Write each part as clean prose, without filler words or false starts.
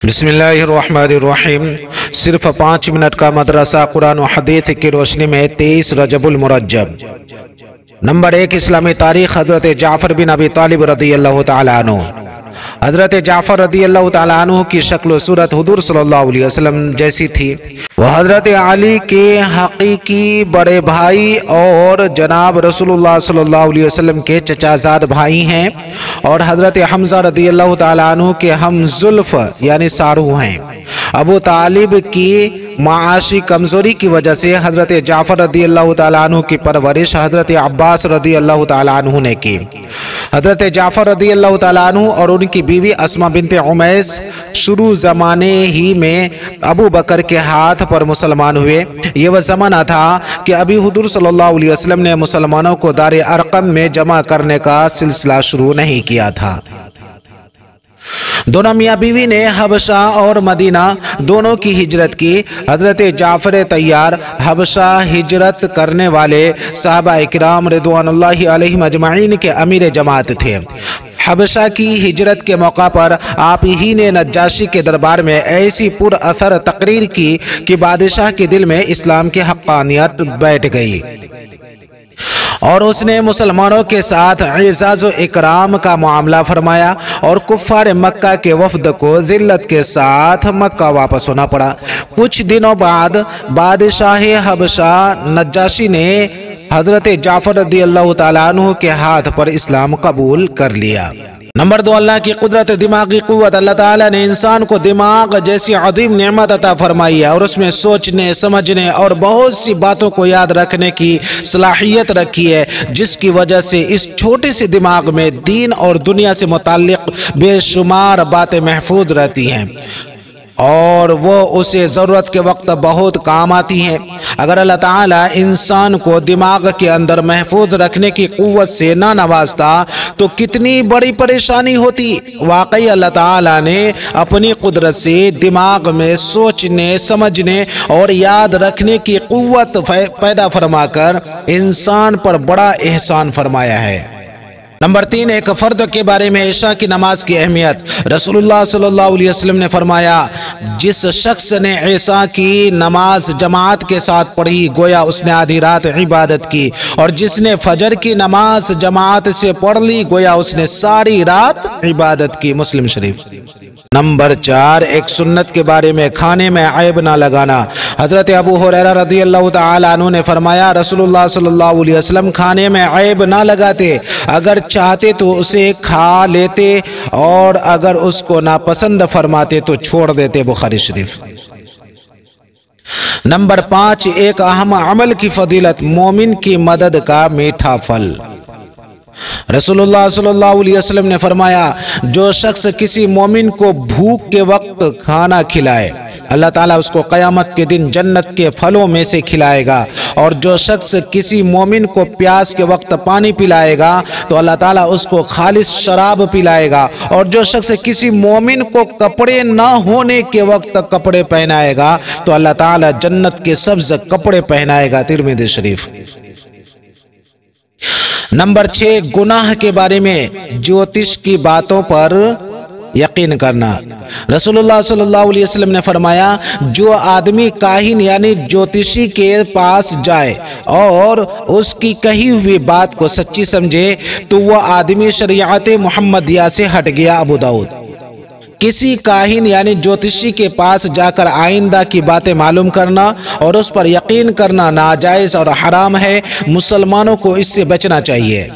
بسم اللہ الرحمن الرحیم۔ صرف 5 منٹ کا مدرسہ قرآن و حدیث کی روشنی میں 23 رجب المرجب۔ نمبر 1، اسلامی تاریخ۔ حضرت جعفر بن ابی طالب رضی اللہ تعالیٰ عنہ۔ حضرت جعفر رضی اللہ تعالیٰ عنہ کی شکل و صورت حضور صلی اللہ علیہ وسلم جیسی تھی۔ وہ حضرت علی کے حقیقی بڑے بھائی اور جناب رسول اللہ صلی اللہ علیہ وسلم کے چچا زاد بھائی ہیں، اور حضرت حمزہ رضی اللہ تعالیٰ عنہ کے ہم زلف یعنی سارو ہیں۔ ابو طالب کی معاشی کمزوری کی وجہ سے حضرت جعفر رضی اللہ تعالیٰ عنہ کی پرورش حضرت عباس رضی اللہ تعالیٰ عنہ نے کی۔ حضرت جعفر رضی اللہ تعالیٰ عنہ اور ان کی بیوی اسماء بنت عمیس شروع زمانے ہی میں ابو بکر کے ہاتھ پر مسلمان ہوئے۔ یہ وہ زمانہ تھا کہ ابھی حضور صلی اللہ علیہ وسلم نے مسلمانوں کو دار ارقم میں جمع کرنے کا سلسلہ شروع نہیں کیا تھا۔ دونوں میاں بیوی نے حبشہ اور مدینہ دونوں کی ہجرت کی۔ حضرت جعفر طیار حبشہ ہجرت کرنے والے صحابہ اکرام رضوان اللہ علیہم اجمعین کے امیر جماعت تھے۔ حبشہ کی ہجرت کے موقع پر آپ ہی نے نجاشی کے دربار میں ایسی پر اثر تقریر کی کہ بادشاہ کے دل میں اسلام کی حقانیت بیٹھ گئی، اور اس نے مسلمانوں کے ساتھ اعزاز و اکرام کا معاملہ فرمایا، اور کفار مکہ کے وفد کو ذلت کے ساتھ مکہ واپس ہونا پڑا۔ کچھ دنوں بعد بادشاہ حبشہ نجاشی نے حضرت جعفر رضی اللہ تعالیٰ عنہ کے ہاتھ پر اسلام قبول کر لیا۔ نمبر 2، اللہ کی قدرت دماغی قوت۔ اللہ تعالیٰ نے انسان کو دماغ جیسی عظیم نعمت عطا فرمائی ہے، اور اس میں سوچنے، سمجھنے اور بہت سی باتوں کو یاد رکھنے کی صلاحیت رکھی ہے، جس کی وجہ سے اس چھوٹے سے دماغ میں دین اور دنیا سے متعلق بے شمار باتیں محفوظ رہتی ہیں، اور وہ اسے ضرورت کے وقت بہت کام آتی ہیں۔ اگر اللہ تعالیٰ انسان کو دماغ کے اندر محفوظ رکھنے کی قوت سے نہ نوازتا تو کتنی بڑی پریشانی ہوتی۔ واقعی اللہ تعالیٰ نے اپنی قدرت سے دماغ میں سوچنے، سمجھنے اور یاد رکھنے کی قوت پیدا فرما کر انسان پر بڑا احسان فرمایا ہے۔ نمبر 3، ایک فرد کے بارے میں عشاء کی نماز کی اہمیت۔ رسول اللہ صلی اللہ علیہ وسلم نے فرمایا، جس شخص نے عشاء کی نماز جماعت کے ساتھ پڑھی گویا اس نے آدھی رات عبادت کی، اور جس نے فجر کی نماز جماعت سے پڑھ لی گویا اس نے ساری رات عبادت کی۔ مسلم شریف۔ نمبر 4، ایک سنت کے بارے میں، کھانے میں عیب نہ لگانا۔ حضرت ابو ہریرہ رضی اللہ تعالیٰ عنہ نے فرمایا، رسول اللہ صلی اللہ علیہ وسلم کھانے میں عیب نہ لگاتے، اگر چاہتے تو اسے کھا لیتے اور اگر اس کو ناپسند فرماتے تو چھوڑ دیتے۔ بخاری شریف۔ نمبر 5، ایک اہم عمل کی فضیلت، مومن کی مدد کا میٹھا پھل۔ رسول اللہ صلی اللہ علیہ وسلم نے فرمایا، جو شخص کسی مومن کو بھوک کے وقت کھانا کھلائے اللہ تعالیٰ اس کو قیامت کے دن جنت کے پھلوں میں سے کھلائے گا، اور جو شخص کسی مومن کو پیاس کے وقت پانی پلائے گا تو اللہ تعالیٰ اس کو خالص شراب پلائے گا، اور جو شخص کسی مومن کو کپڑے نہ ہونے کے وقت کپڑے پہنائے گا تو اللہ تعالیٰ جنت کے سبز کپڑے پہنائے گا۔ ترمذی شریف۔ نمبر 6، گناہ کے بارے میں جوتش کی باتوں پر یقین کرنا۔ رسول اللہ صلی اللہ علیہ وسلم نے فرمایا، جو آدمی کاہن یعنی جوتشی کے پاس جائے اور اس کی کہی ہوئی بات کو سچی سمجھے تو وہ آدمی شریعت محمدیہ سے ہٹ گیا۔ ابو داؤد۔ کسی کاہن یعنی جوتشی کے پاس جا کر آئندہ کی باتیں معلوم کرنا اور اس پر یقین کرنا ناجائز اور حرام ہے، مسلمانوں کو اس سے بچنا چاہیے۔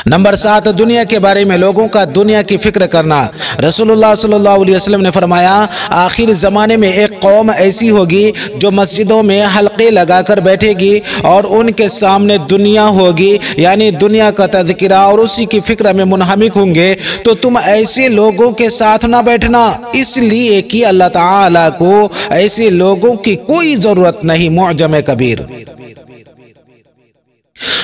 نمبر 7، دنیا کے بارے میں لوگوں کا دنیا کی فکر کرنا۔ رسول اللہ صلی اللہ علیہ وسلم نے فرمایا، آخر زمانے میں ایک قوم ایسی ہوگی جو مسجدوں میں حلقے لگا کر بیٹھے گی اور ان کے سامنے دنیا ہوگی، یعنی دنیا کا تذکرہ، اور اسی کی فکر میں منہمک ہوں گے، تو تم ایسے لوگوں کے ساتھ نہ بیٹھنا، اس لیے کہ اللہ تعالیٰ کو ایسے لوگوں کی کوئی ضرورت نہیں۔ معجم کبیر۔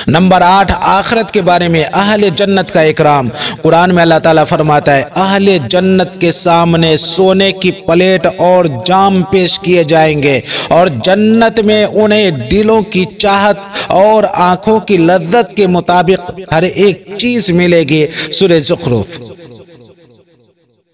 نمبر 8، آخرت کے بارے میں اہل جنت کا اکرام۔ قرآن میں اللہ تعالیٰ فرماتا ہے، اہل جنت کے سامنے سونے کی پلیٹ اور جام پیش کیے جائیں گے، اور جنت میں انہیں دلوں کی چاہت اور آنکھوں کی لذت کے مطابق ہر ایک چیز ملے گی۔ سورہ زخرف۔